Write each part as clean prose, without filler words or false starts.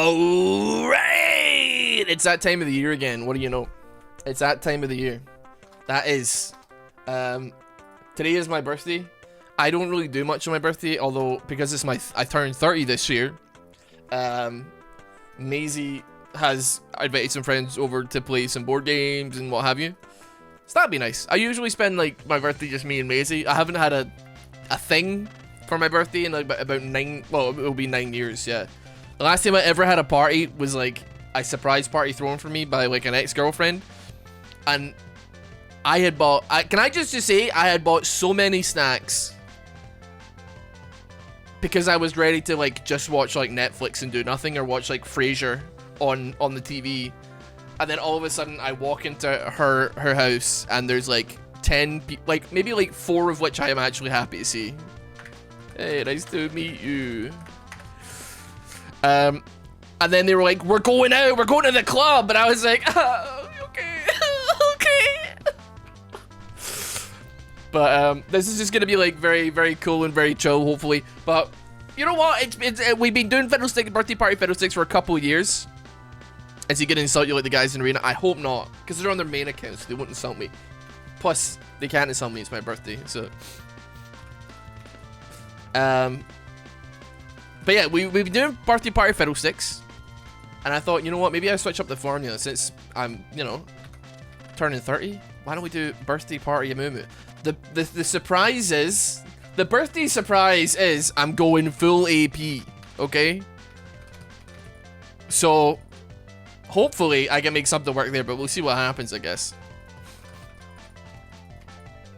Alright! It's that time of the year again. What do you know? It's that time of the year. That is. Today is my birthday. I don't really do much on my birthday, although because it's I turned 30 this year. Maisie has invited some friends over to play some board games and what have you. So that'd be nice. I usually spend like my birthday just me and Maisie. I haven't had a thing for my birthday in like about 9, well, it'll be 9 years, yeah. The last time I ever had a party was like a surprise party thrown for me by like an ex-girlfriend. And I had bought, can I just say, I had bought so many snacks because I was ready to like just watch like Netflix and do nothing, or watch like Frasier on the TV. And then all of a sudden I walk into her house and there's like 10 people, like maybe like 4 of which I am actually happy to see. Hey, nice to meet you. And then they were like, we're going out, we're going to the club. And I was like, okay, okay. But this is just going to be like very, very cool and very chill, hopefully. But you know what? We've been doing Fiddlesticks, birthday party Fiddlesticks for a couple of years. Is he going to insult you like the guys in Arena? I hope not, because they're on their main account, so they won't insult me. Plus, they can't insult me, it's my birthday, so. But yeah, we've been doing birthday party Fiddlesticks. And I thought, you know what, maybe I switch up the formula since I'm, you know, turning 30. Why don't we do birthday party Amumu? The surprise is, the birthday surprise is I'm going full AP, okay? So, hopefully I can make something work there, but we'll see what happens, I guess.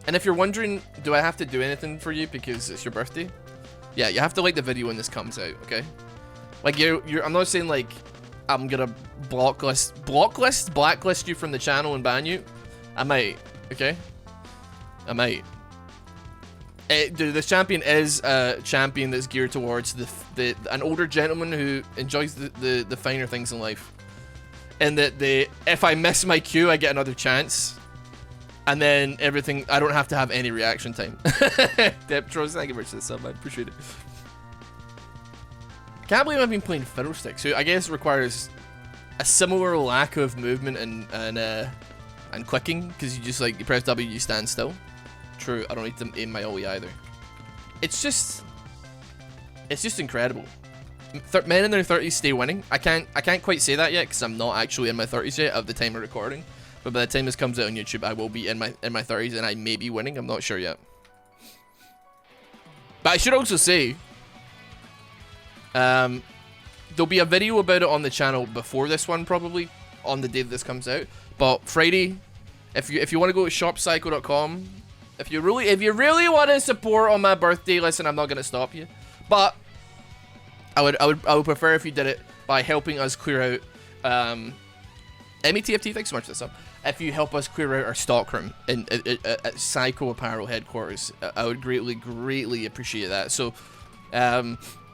And if you're wondering, do I have to do anything for you because it's your birthday? Yeah, you have to like the video when this comes out, okay? Like I'm not saying like I'm gonna blacklist you from the channel and ban you. I might, okay? I might. Dude, this champion is a champion that's geared towards an older gentleman who enjoys the finer things in life. And that if I miss my queue, I get another chance. And then everything, I don't have to have any reaction time. Deptros, thank you very much for the sub, I appreciate it. I can't believe I've been playing Fiddlesticks, who I guess requires a similar lack of movement and clicking, because you just like, you press W, you stand still. True, I don't need to aim my ollie either. It's just incredible. Men in their 30s stay winning. I can't quite say that yet, because I'm not actually in my 30s yet of the time of recording. But by the time this comes out on YouTube, I will be in my 30s, and I may be winning. I'm not sure yet. But I should also say, there'll be a video about it on the channel before this one, probably on the day that this comes out. But Friday, if you want to go to shopsycho.com, if you really want to support on my birthday, listen, I'm not gonna stop you. But I would prefer if you did it by helping us clear out. METFT, thanks so much for this up. If you help us clear out our stockroom at Psycho Apparel headquarters, I would greatly appreciate that. So,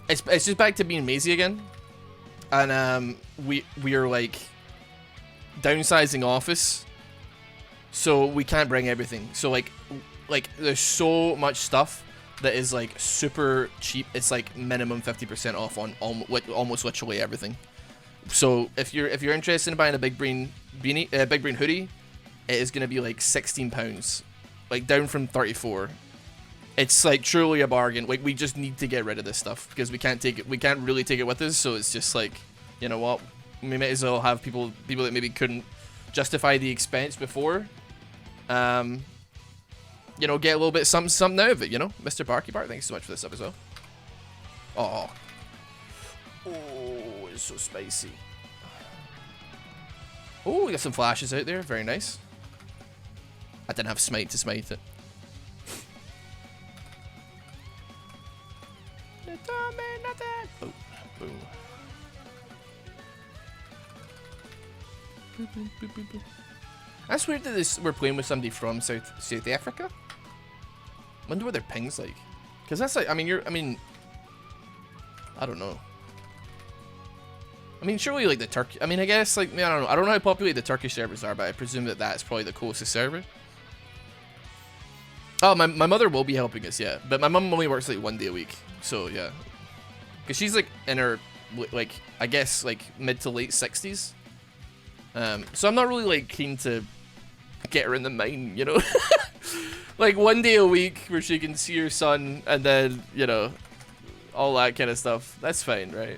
it's just back to being Maisie again, and we are like downsizing office, so we can't bring everything. So like there's so much stuff that is like super cheap. It's like minimum 50% off on almost literally everything. So if you're interested in buying a Big Brain beanie, Big Brain hoodie, it is gonna be like £16, like down from 34. It's like truly a bargain. Like we just need to get rid of this stuff because we can't really take it with us. So it's just like, you know what, we might as well have people that maybe couldn't justify the expense before, you know, get a little bit something out of it. You know, Mr. Barky Bark, thanks so much for this up as well. Oh, it's so spicy. Oh, we got some flashes out there. Very nice. I didn't have smite to smite it. It don't mean nothing. Oh, boom. Boop, boop, boop, boop, boop. That's weird that we're playing with somebody from South Africa. Wonder what their ping's like. Because that's like, I mean, I don't know. I mean, surely like the Turkey. I mean, I guess like, I don't know. I don't know how populated the Turkish servers are, but I presume that that's probably the closest server. Oh, my mother will be helping us, yeah. But my mum only works like 1 day a week, so yeah. Because she's like in her like, I guess, like, mid to late 60s. So I'm not really, like, keen to get her in the mine, you know? Like, 1 day a week where she can see her son, and then, you know, all that kind of stuff. That's fine, right?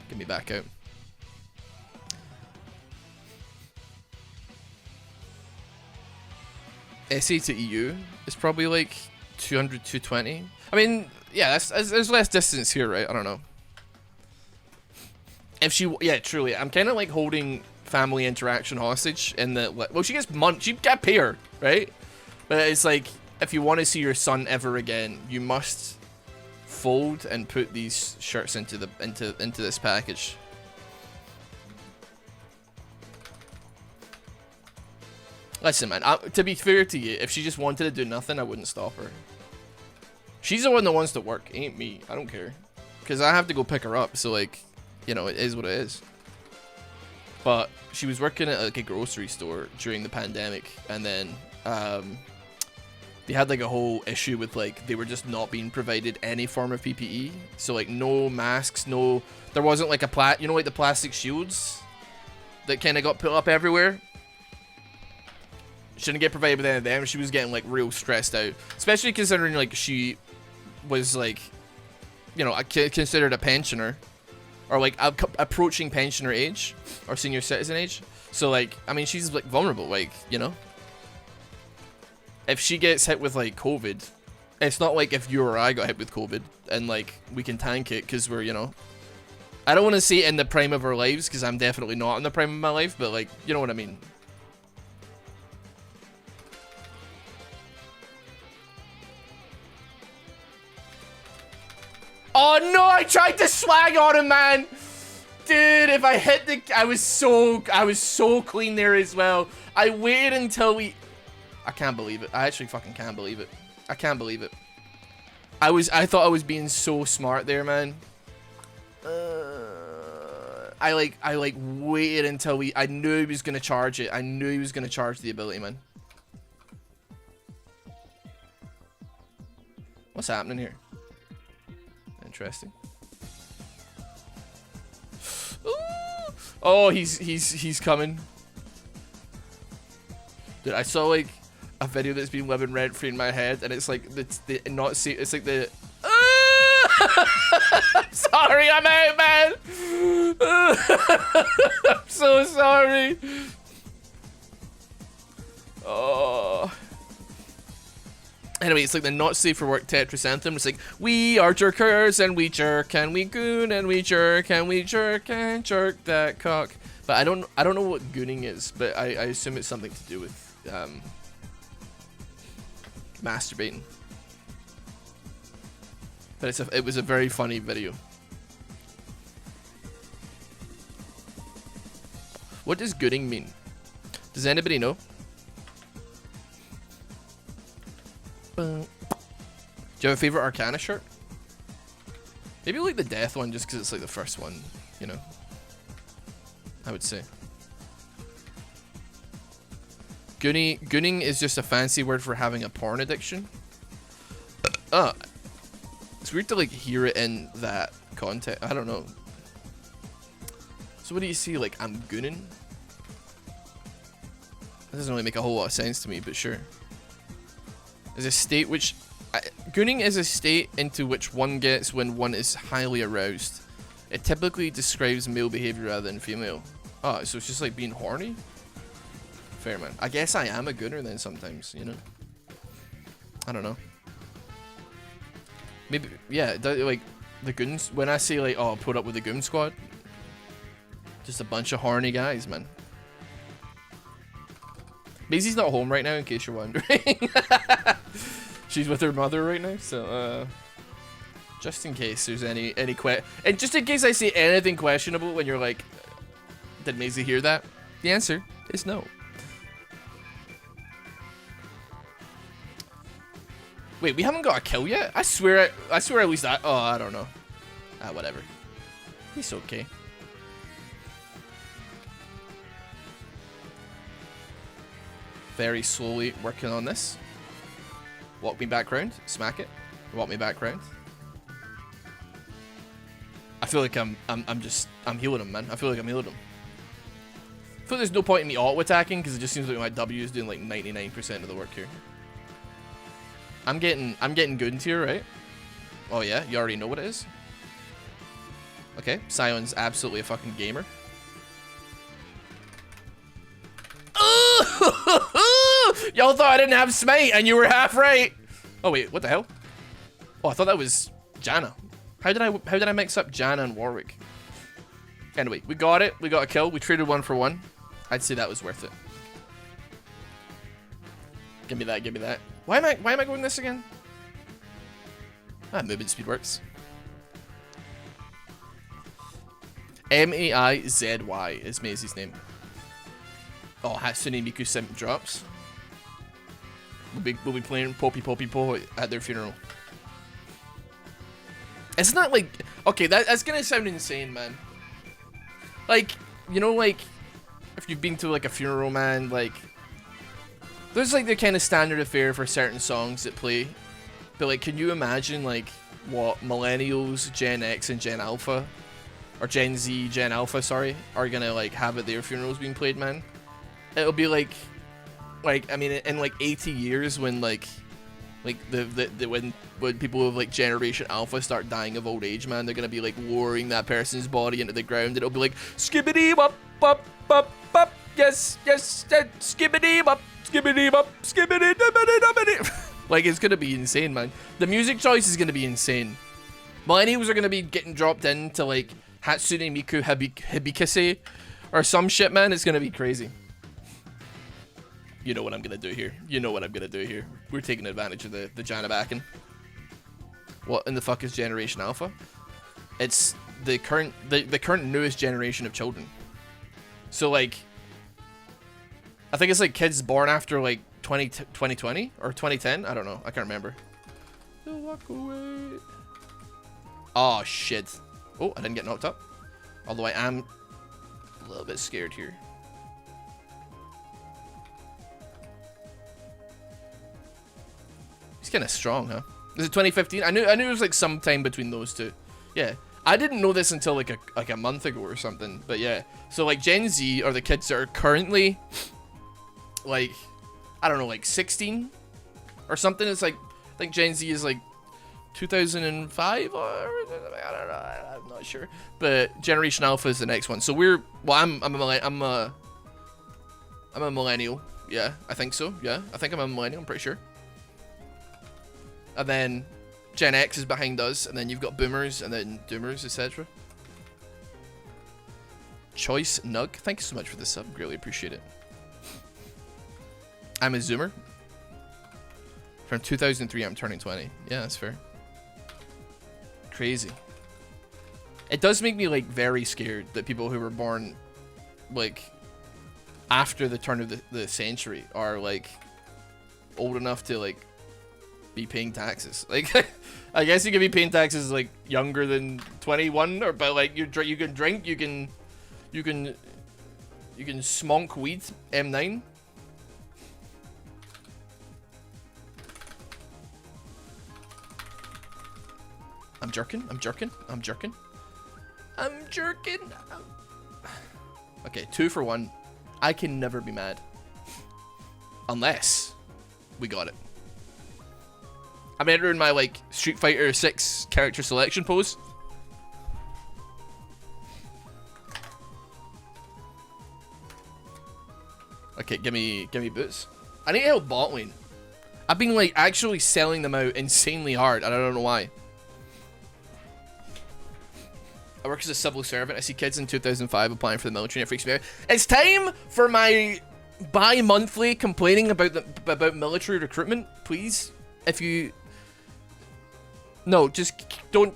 Get me back out. SA to EU is probably like 200, 220. I mean, yeah, there's less distance here, right? I don't know. If she, yeah, truly, I'm kind of like holding family interaction hostage in the, well, she gets she got pay her, right? But it's like, if you want to see your son ever again, you must fold and put these shirts into the into this package. Listen, man, to be fair to you, if she just wanted to do nothing, I wouldn't stop her. She's the one that wants to work, ain't me. I don't care. Because I have to go pick her up, so, like, you know, it is what it is. But she was working at, like, a grocery store during the pandemic, and then they had, like, a whole issue with, like, they were just not being provided any form of PPE. So, like, no masks, no... There wasn't, like, you know, like, the plastic shields that kind of got put up everywhere? She didn't get provided with any of them. She was getting, like, real stressed out. Especially considering, like, she was, like, you know, considered a pensioner. Or, like, approaching pensioner age. Or senior citizen age. So, like, I mean, she's, like, vulnerable, like, you know? If she gets hit with, like, COVID, it's not like if you or I got hit with COVID. And, like, we can tank it because we're, you know... I don't want to say in the prime of our lives, because I'm definitely not in the prime of my life. But, like, you know what I mean? Oh no, I tried to swag on him, man. Dude, if I hit the... I was so clean there as well. I waited until we... I can't believe it. I actually fucking can't believe it. I can't believe it. I thought I was being so smart there, man. I waited until I knew he was gonna charge it. I knew he was gonna charge the ability, man. What's happening here? Interesting. Ooh. Oh, he's coming. Dude, I saw like a video that's been living rent free in my head, and it's like the not see. It's like the. Sorry, I'm out, man. I'm so sorry. Oh. Anyway, it's like the not safe for work Tetris anthem. It's like, we are jerkers and we jerk and we goon and we jerk and we jerk and jerk that cock. But I don't know what gooning is, but I assume it's something to do with masturbating. But it was a very funny video. What does gooning mean? Does anybody know? Do you have a favorite Arcana shirt? Maybe like the death one, just because it's like the first one, you know. I would say. Gooning is just a fancy word for having a porn addiction. It's weird to like hear it in that context. I don't know. So what do you see? Like, I'm gooning? That doesn't really make a whole lot of sense to me, but sure. Is a state which... gooning is a state into which one gets when one is highly aroused. It typically describes male behavior rather than female. Oh, so it's just like being horny? Fair, man. I guess I am a gooner then sometimes, you know? I don't know. Maybe, yeah, like, the goons... When I say, like, oh, put up with the goon squad, just a bunch of horny guys, man. Maisie's not home right now, in case you're wondering. She's with her mother right now, so just in case there's any and just in case I say anything questionable when you're like, did Maisie hear that? The answer is no. Wait, we haven't got a kill yet? I swear at least that. Oh, I don't know. Whatever. It's okay. Very slowly working on this. Walk me back round. Smack it. Walk me back round. I feel like I'm healing him, man. I feel like I'm healing him. I feel there's no point in me auto-attacking because it just seems like my W is doing like 99% of the work here. I'm getting good tier, right? Oh yeah, you already know what it is. Okay, Sion's absolutely a fucking gamer. Y'all thought I didn't have smite, and you were half right. Oh wait, what the hell? Oh, I thought that was Janna. How did I mix up Janna and Warwick? Anyway, we got it. We got a kill. We traded 1 for 1. I'd say that was worth it. Give me that. Give me that. Why am I going this again? Ah, movement speed works. M-A-I-Z-Y is Maisie's name. Oh, Hatsune Miku simp drops. We'll be playing Poppy Poppy Po at their funeral. Isn't that like... Okay, that's gonna sound insane, man. Like, you know, like, if you've been to like a funeral, man, like, there's like the kind of standard affair for certain songs that play. But like, can you imagine like what millennials, Gen X and Gen Alpha, or Gen Z, Gen Alpha, sorry, are gonna like have at their funerals being played, man? It'll be like I mean, in like 80 years when like when people of like Generation Alpha start dying of old age, man, they're gonna be like lowering that person's body into the ground, and it'll be like skibbity bop bop bop bop, yes yes, skibbity bop skibbity bop skibbity dubbity dubbity. Like, it's gonna be insane, man. The music choice is gonna be insane. Millennials are gonna be getting dropped into like Hatsune Miku Hibikase or some shit, man. It's gonna be crazy. You know what I'm gonna do here. You know what I'm gonna do here. We're taking advantage of the Janna backing. What in the fuck is Generation Alpha? It's the current newest generation of children. So like, I think it's like kids born after like 2020 or 2010. I don't know. I can't remember. You'll walk away. Oh shit. Oh, I didn't get knocked up. Although I am a little bit scared here. He's kind of strong, huh? Is it 2015? I knew it was like sometime between those two. Yeah, I didn't know this until like a month ago or something. But yeah, so like Gen Z are the kids that are currently like, I don't know, like 16 or something. It's like, I think Gen Z is like 2005 or I don't know. I'm not sure. But Generation Alpha is the next one. So we're I'm a millennial. Yeah, I think so. Yeah, I think I'm a millennial. I'm pretty sure. And then Gen X is behind us, and then you've got boomers, and then doomers, etc. Choice Nug, thank you so much for the sub, greatly appreciate it. I'm a zoomer. From 2003, I'm turning 20. Yeah, that's fair. Crazy. It does make me like very scared that people who were born like after the turn of the century are like old enough to like be paying taxes. Like, I guess you can be paying taxes like younger than 21, or but like you can drink, you can smonk weed. M9. I'm jerking. Okay, 2 for 1. I can never be mad unless we got it. I'm entering my like Street Fighter 6 character selection pose. Okay, give me boots. I need help bot lane. I've been like actually selling them out insanely hard, and I don't know why. I work as a civil servant. I see kids in 2005 applying for the military, and it freaks me out. It's time for my bi-monthly complaining about military recruitment, please. If you just don't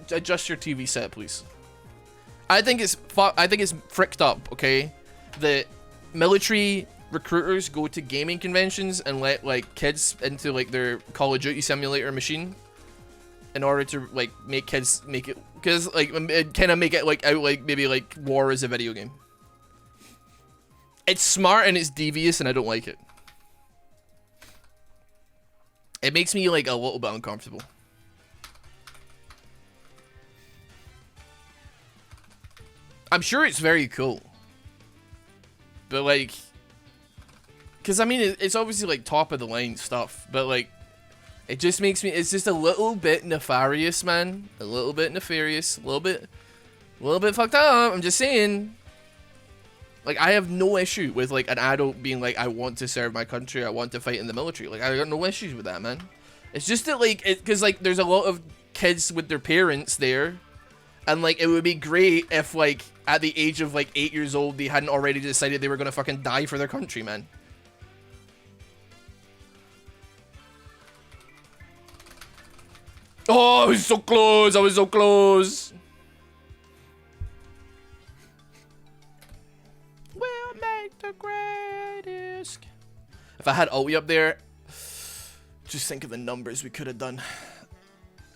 adjust your TV set, please. I think it's fricked up, okay? The military recruiters go to gaming conventions and let like kids into like their Call of Duty simulator machine in order to like make kids make it, because like kind of make it like out like maybe like war is a video game. It's smart and it's devious and I don't like it. It makes me like a little bit uncomfortable. I'm sure it's very cool. But like, because I mean, it's obviously like top of the line stuff, but like, it just makes me, it's just a little bit nefarious, man. A little bit nefarious, a little bit fucked up. I'm just saying. Like, I have no issue with like an adult being like, I want to serve my country, I want to fight in the military. Like, I got no issues with that, man. It's just that like, because like, there's a lot of kids with their parents there. And, like, it would be great if, like, at the age of, like, 8 years old, they hadn't already decided they were gonna fucking die for their country, man. Oh, I was so close! I was so close! We'll make the greatest. If I had Ollie up there, just think of the numbers we could have done.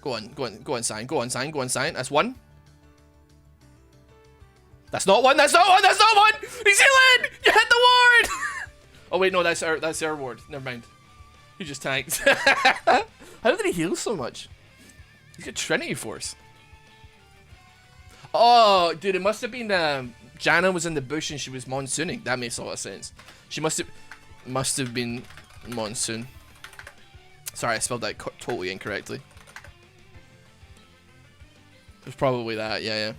Go on, sign. That's one. That's not one, that's not one! New Zealand! You hit the ward! Oh wait, no, that's our ward. Never mind. He just tanked. How did he heal so much? He's got Trinity Force. Oh, dude, it must have been Jana was in the bush and she was monsooning. That makes a lot of sense. She must have been monsoon. Sorry, I spelled that totally incorrectly. It was probably that, yeah.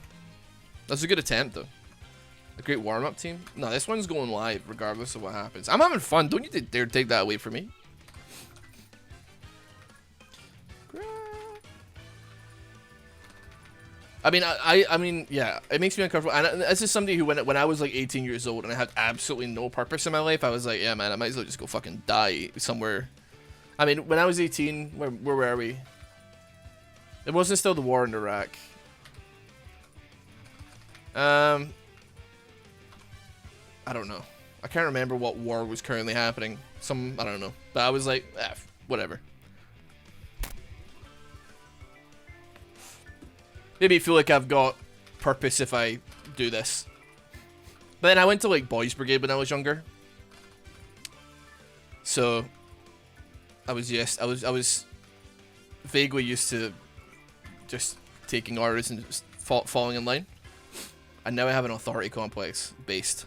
That's a good attempt, though. A great warm-up team. No, this one's going live, regardless of what happens. I'm having fun. Don't you dare take that away from me. I mean, yeah, it makes me uncomfortable. And this is somebody who, when I was like 18 years old and I had absolutely no purpose in my life, I was like, yeah, man, I might as well just go fucking die somewhere. I mean, when I was 18, where were we? It wasn't still the war in Iraq. I don't know. I can't remember what war was currently happening. I don't know. But I was like, whatever. Maybe I feel like I've got purpose if I do this. But then I went to like Boys Brigade when I was younger. So I was vaguely used to just taking orders and just falling in line. And now I have an authority complex based.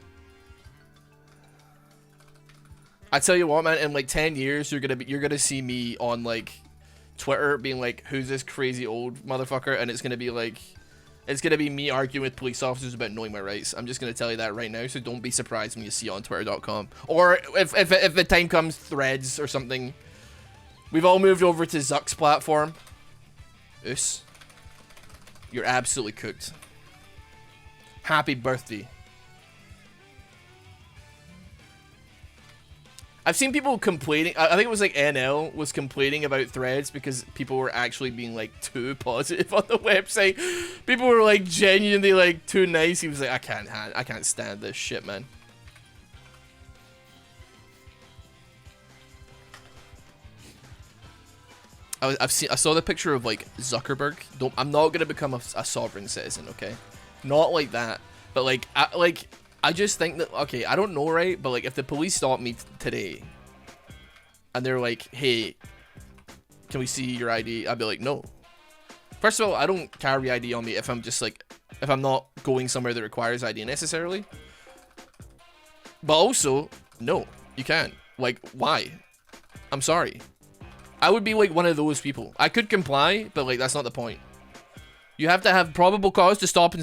I tell you what, man, in like 10 years you're gonna see me on like Twitter being like, who's this crazy old motherfucker? And it's gonna be me arguing with police officers about knowing my rights. I'm just gonna tell you that right now, so don't be surprised when you see it on twitter.com. Or if the time comes, Threads or something. We've all moved over to Zuck's platform. Oos. You're absolutely cooked. Happy birthday. I've seen people complaining. I think it was like NL was complaining about Threads because people were actually being like too positive on the website. People were like genuinely like too nice. He was like, I can't stand this shit, man. I saw the picture of like Zuckerberg. I'm not gonna become a sovereign citizen, okay? Not like that, but like I just think that, okay, I don't know, right? But like if the police stop me today and they're like, hey, can we see your ID? I'd be like, no. First of all, I don't carry ID on me if I'm just like, if I'm not going somewhere that requires ID necessarily. But also, no, you can't. Like, why? I'm sorry. I would be like one of those people. I could comply, but like that's not the point. You have to have probable cause to stop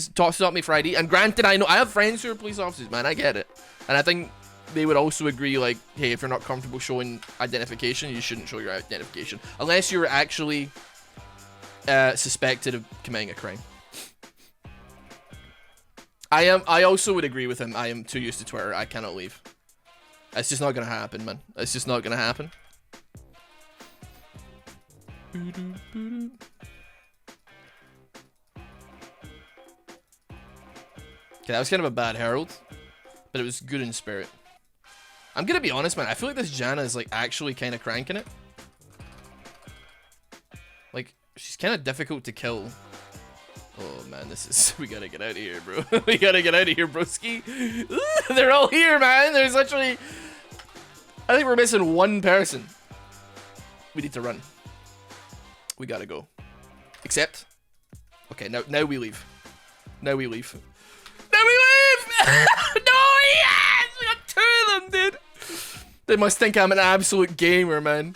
me for ID. And granted, I know I have friends who are police officers, man. I get it, and I think they would also agree, like, hey, if you're not comfortable showing identification, you shouldn't show your identification unless you're actually suspected of committing a crime. I also would agree with him. I am too used to Twitter. I cannot leave. It's just not gonna happen, man. It's just not gonna happen. Okay, that was kind of a bad herald, but it was good in spirit. I'm gonna be honest, man. I feel like this Jana is like actually kind of cranking it. Like, she's kind of difficult to kill. Oh man, this is... We gotta get out of here, bro. We gotta get out of here, broski. They're all here, man. There's literally... I think we're missing one person. We need to run. We gotta go. Except. Okay, now we leave. Now we leave. Now we leave! No, yes! We got 2 of them, dude! They must think I'm an absolute gamer, man.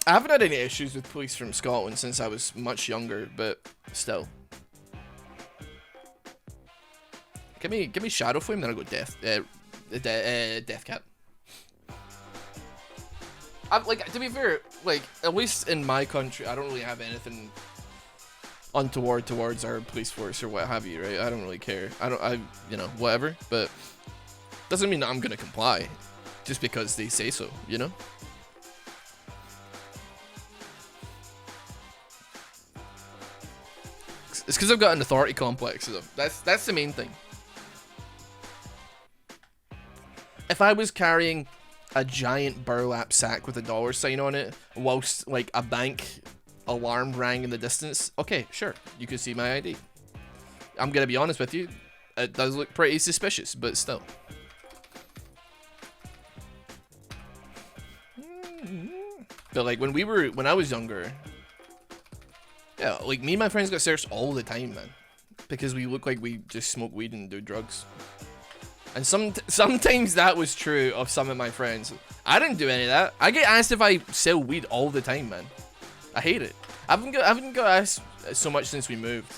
I haven't had any issues with police from Scotland since I was much younger, but still. Give me Shadow Flame, then I'll go Death Cat. Like, to be fair, like, at least in my country, I don't really have anything untoward towards our police force or what have you, right? I don't really care. You know, whatever, but doesn't mean that I'm gonna comply just because they say so, you know? It's because I've got an authority complex, though. That's the main thing. If I was carrying a giant burlap sack with a dollar sign on it whilst, like, a bank alarm rang in the distance, okay, sure, you could see my ID. I'm gonna be honest with you, it does look pretty suspicious, but still. But, like, when I was younger, yeah, like, me and my friends got searched all the time, man, because we look like we just smoke weed and do drugs. And sometimes that was true of some of my friends. I didn't do any of that. I get asked if I sell weed all the time, man. I hate it. I haven't got asked so much since we moved.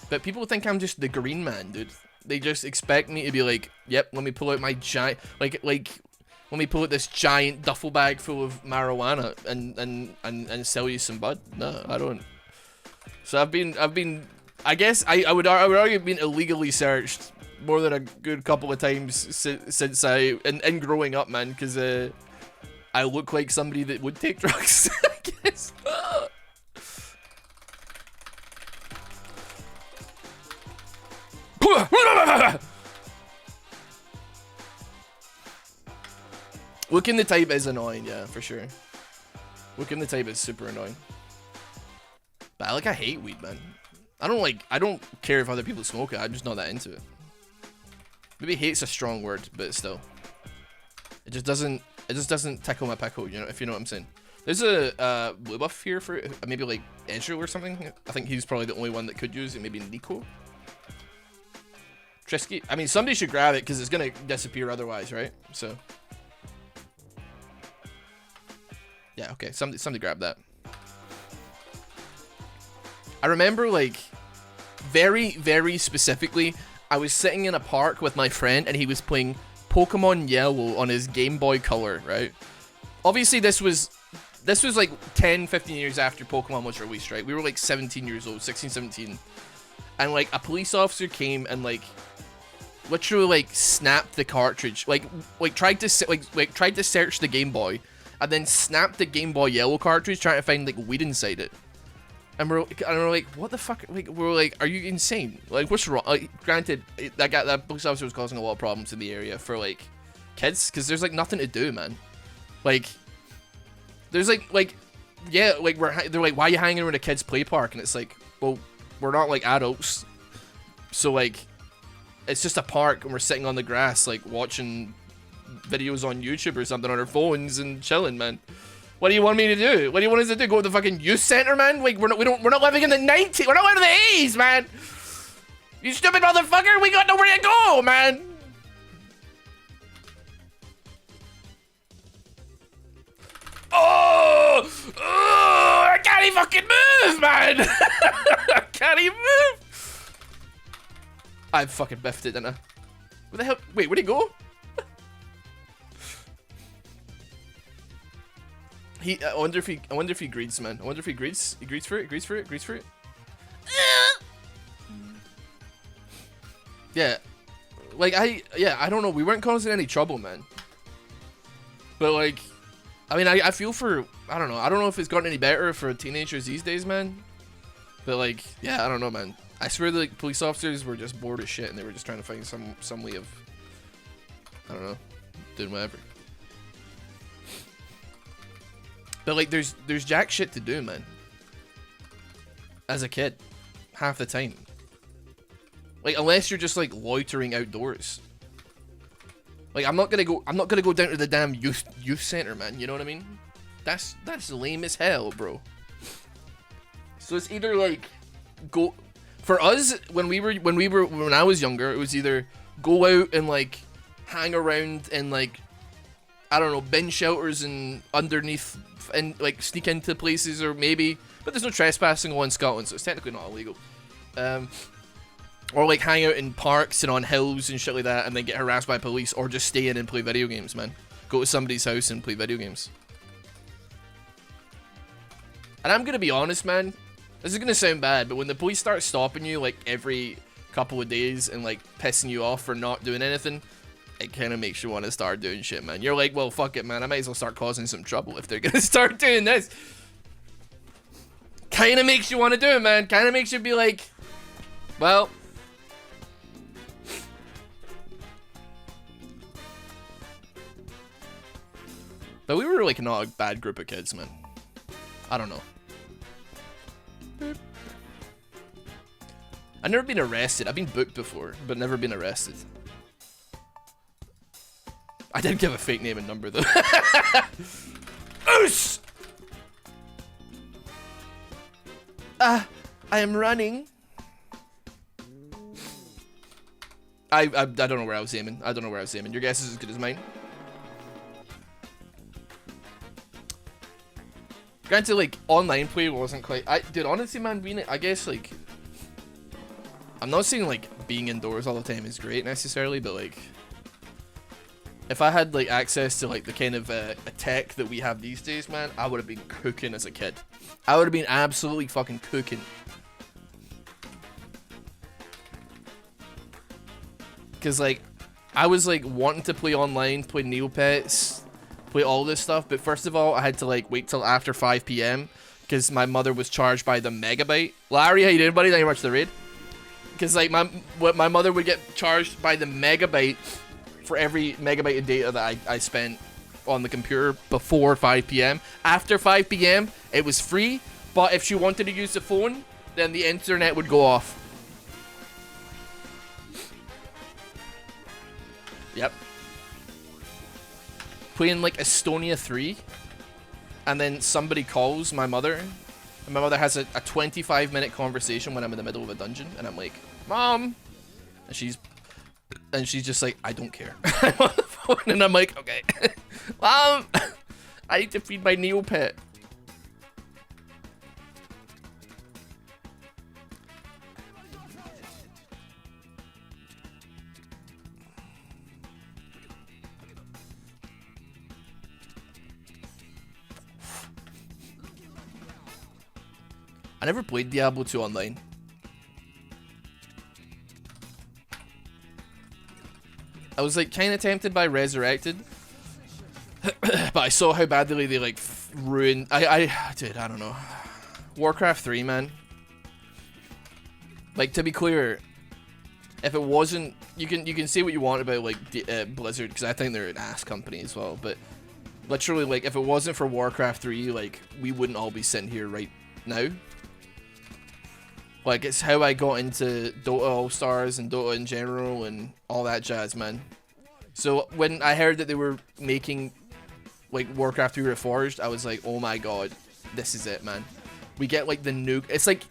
But people think I'm just the green man, dude. They just expect me to be like, yep, let me pull out my giant, like, let me pull out this giant duffel bag full of marijuana and sell you some bud. No, I don't. So I've been, I guess I would argue been illegally searched more than a good couple of times since in growing up, man, because I look like somebody that would take drugs, I guess. Looking the type is annoying, yeah, for sure. Looking the type is super annoying. But I hate weed, man. I don't care if other people smoke it, I'm just not that into it. Maybe hate's a strong word, but still. It just doesn't tickle my pickle, you know, if you know what I'm saying. There's a blue buff here for maybe like Ezreal or something. I think he's probably the only one that could use it, maybe Nico. Trisky. I mean, somebody should grab it because it's gonna disappear otherwise, right? So yeah, okay, somebody grab that. I remember, like, very, very specifically, I was sitting in a park with my friend and he was playing Pokemon Yellow on his Game Boy Color, right? Obviously, this was like 10, 15 years after Pokemon was released, right? We were like 17 years old, 16, 17. And, like, a police officer came and, like, literally, like, snapped the cartridge. Like tried to search the Game Boy and then snapped the Game Boy Yellow cartridge trying to find, like, weed inside it. And we're like, what the fuck? Like, we're like, are you insane? Like, what's wrong? Like, granted, that police officer was causing a lot of problems in the area for, like, kids, because there's, like, nothing to do, man. Like, there's, like, yeah, like, they're like, why are you hanging around a kid's play park? And it's like, well, we're not, like, adults. So, like, it's just a park, and we're sitting on the grass, like, watching videos on YouTube or something on our phones and chilling, man. What do you want me to do? What do you want us to do? Go to the fucking youth center, man? Like, we're not living in the 90s. We're not living in the 80s, man. You stupid motherfucker. We got nowhere to go, man. Oh, I can't even fucking move, man. I can't even move. I fucking biffed it, didn't I? What the hell? Wait, where'd he go? I wonder if he greets, man. I wonder if he greets. He greets for it. Greets for it. Greets for it. Yeah, like I don't know. We weren't causing any trouble, man. But like, I mean, I feel for, I don't know if it's gotten any better for teenagers these days, man. But like, yeah, I don't know, man. I swear the like, police officers were just bored as shit and they were just trying to find some way of, I don't know, doing whatever. But like, there's jack shit to do, man. As a kid, half the time. Like, unless you're just like loitering outdoors. Like, I'm not gonna go down to the damn youth center, man. You know what I mean? That's lame as hell, bro. So it's either like go for us when I was younger, it was either go out and like hang around and like, I don't know, bin shelters and underneath and like sneak into places, or maybe, but there's no trespassing law in Scotland, so it's technically not illegal. Or like hang out in parks and on hills and shit like that, and then get harassed by police, or just stay in and play video games, man. Go to somebody's house and play video games. And I'm gonna be honest, man. This is gonna sound bad, but when the police start stopping you like every couple of days and like pissing you off for not doing anything, it kind of makes you want to start doing shit, man. You're like, well, fuck it, man. I might as well start causing some trouble if they're gonna start doing this. Kind of makes you want to do it, man. Kind of makes you be like, well. But we were like not a bad group of kids, man. I don't know. I've never been arrested. I've been booked before, but never been arrested. I did give a fake name and number, though. Oos! I am running. I don't know where I was aiming. I don't know where I was aiming. Your guess is as good as mine. Granted, like, online play wasn't quite... Dude, honestly, man, I guess, like... I'm not saying, like, being indoors all the time is great, necessarily, but, like... If I had, like, access to, like, the kind of tech that we have these days, man, I would have been cooking as a kid. I would have been absolutely fucking cooking. Because, like, I was, like, wanting to play online, play Neopets... play all this stuff, but first of all, I had to like wait till after 5 p.m. because my mother was charged by the megabyte. Larry, how you doing, buddy? Thank you very much for the raid. Because like my mother would get charged by the megabyte for every megabyte of data that I spent on the computer before 5 p.m. After 5 p.m. it was free, but if she wanted to use the phone, then the internet would go off. Yep. Playing like Estonia 3, and then somebody calls my mother, and my mother has a 25-minute conversation when I'm in the middle of a dungeon, and I'm like, Mom, and she's just like, I don't care. I'm on the phone, and I'm like, okay, Mom, I need to feed my Neopet. I never played Diablo 2 online. I was like kind of tempted by Resurrected, but I saw how badly they like ruined. Dude, I don't know. Warcraft 3, man. Like, to be clear, if it wasn't, you can say what you want about like Blizzard, because I think they're an ass company as well. But literally, like, if it wasn't for Warcraft 3, like, we wouldn't all be sitting here right now. Like, it's how I got into Dota All-Stars and Dota in general and all that jazz, man. So when I heard that they were making like Warcraft 3 Reforged, I was like, oh my god, this is it, man. We get like the new, it's like,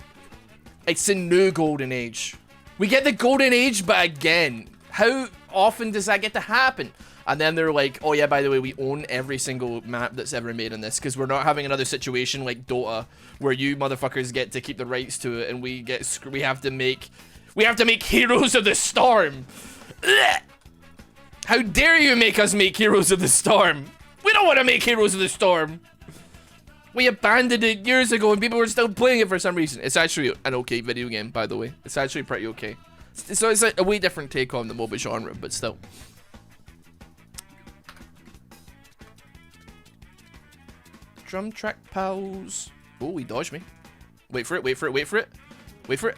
it's a new golden age. We get the golden age, but again, how often does that get to happen? And then they're like, oh yeah, by the way, we own every single map that's ever made in this, because we're not having another situation like Dota, where you motherfuckers get to keep the rights to it, and we have to make Heroes of the Storm. Ugh! How dare you make us make Heroes of the Storm? We don't want to make Heroes of the Storm. We abandoned it years ago, and people were still playing it for some reason. It's actually an okay video game, by the way. It's actually pretty okay. So it's like a way different take on the MOBA genre, but still. Drum track pals. Oh, he dodged me. Wait for it, wait for it, wait for it. Wait for it.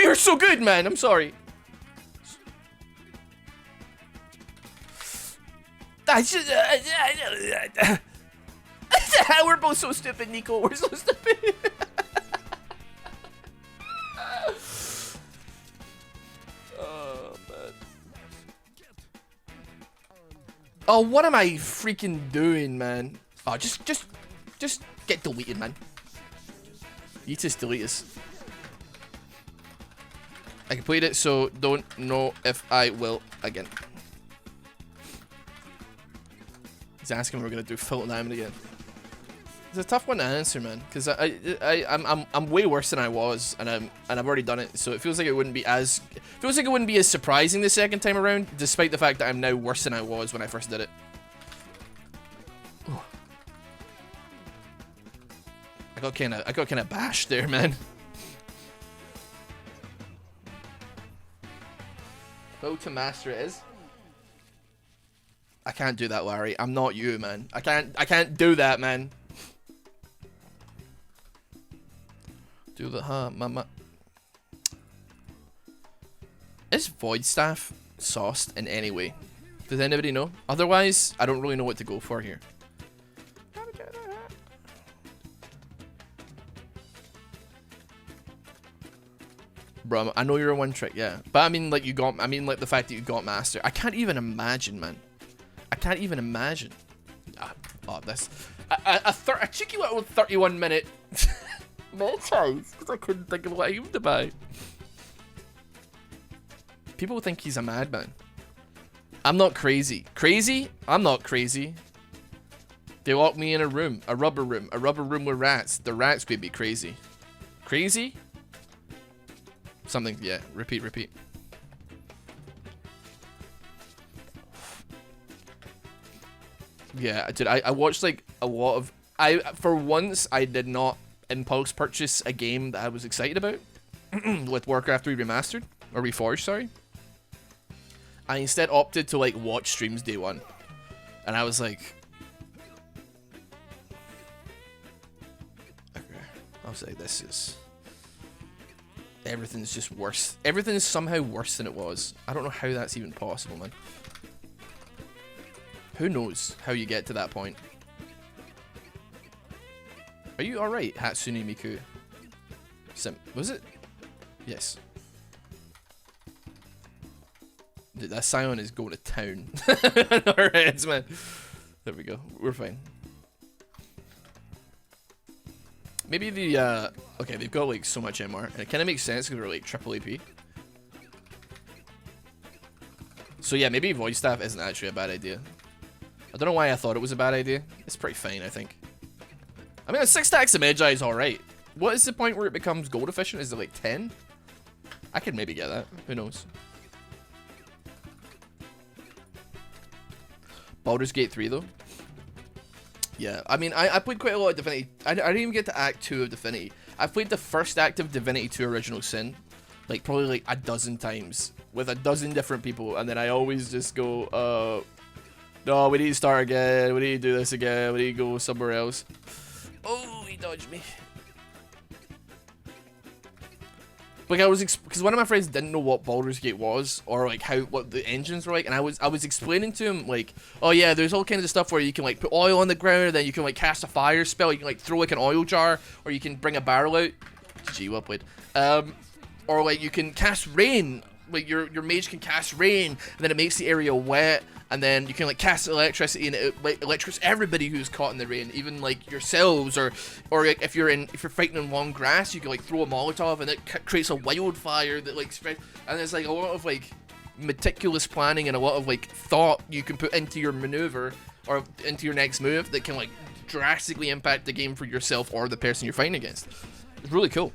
You're so good, man. I'm sorry. We're both so stupid, Nico. We're so stupid. Oh, man. Oh, what am I freaking doing, man? Oh, just get deleted, man. You just delete us. I completed it, so don't know if I will again. He's asking if we're gonna do Filter Diamond again. It's a tough one to answer, man, because I'm way worse than I was, and I've already done it, so it feels like it wouldn't be as surprising the second time around, despite the fact that I'm now worse than I was when I first did it. Ooh. I got kind of bashed there, man. Go to master it is. I can't do that, Larry. I'm not you, man. I can't do that, man. Do the mama. Is Void Staff sauced in any way? Does anybody know? Otherwise, I don't really know what to go for here. Bro, I know you're a one trick, yeah. But I mean, like, like the fact that you got master. I can't even imagine, man. I can't even imagine. Oh, this. A cheeky little 31-minute mid-size, because I couldn't think of what I to buy. People think he's a madman. I'm not crazy. Crazy? I'm not crazy. They locked me in a room. A rubber room with rats. The rats made me crazy. Crazy? Something, yeah. Repeat. Yeah, dude, I watched like a lot of... For once, I did not impulse purchase a game that I was excited about with Warcraft 3 Remastered, or Reforged, sorry. I instead opted to like watch streams day one, and I was like, okay, I was like, this is... Everything's just worse. Everything is somehow worse than it was. I don't know how that's even possible, man. Who knows how you get to that point? Are you alright, Hatsune Miku? Was it? Yes. Dude, that Scion is going to town. Alright, man. There we go. We're fine. Maybe the, okay, they've got, like, so much MR. And it kind of makes sense because we're, like, triple AP. So, yeah, maybe Void Staff isn't actually a bad idea. I don't know why I thought it was a bad idea. It's pretty fine, I think. I mean, 6 stacks of Magi is alright. What is the point where it becomes gold efficient? Is it, like, 10? I could maybe get that. Who knows? Baldur's Gate 3, though. Yeah, I mean, I played quite a lot of Divinity. I didn't even get to Act 2 of Divinity. I've played the first act of Divinity 2 Original Sin, like, probably, like, a dozen times, with a dozen different people, and then I always just go, no, we need to start again, we need to do this again, we need to go somewhere else. Oh, he dodged me. Like, because one of my friends didn't know what Baldur's Gate was, or like what the engines were like, and I was explaining to him like, oh yeah, there's all kinds of stuff where you can like put oil on the ground, and then you can like cast a fire spell, you can like throw like an oil jar, or you can bring a barrel out. Gee, well played. Or like you can cast rain, like your mage can cast rain, and then it makes the area wet, and then you can like cast electricity, and it like electrocutes everybody who's caught in the rain, even like yourselves, or like if you're fighting in long grass, you can like throw a Molotov, and it creates a wildfire that like spreads. And there's like a lot of like meticulous planning and a lot of like thought you can put into your maneuver or into your next move that can like drastically impact the game for yourself or the person you're fighting against. It's really cool.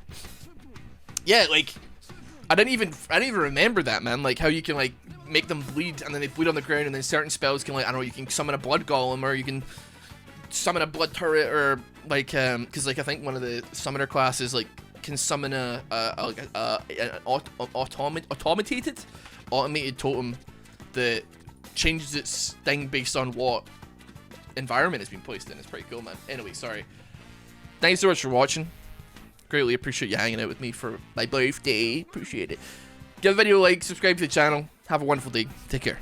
Yeah, like I didn't even remember that, man. Like how you can like make them bleed, and then they bleed on the ground, and then certain spells can like, I don't know, you can summon a blood golem, or you can summon a blood turret, or like because like I think one of the summoner classes like can summon an automated totem that changes its thing based on what environment it's been placed in. It's pretty cool, man. Anyway, sorry. Thanks so much for watching. Greatly appreciate you hanging out with me for my birthday. Appreciate it. Give the video a like, subscribe to the channel. Have a wonderful day. Take care.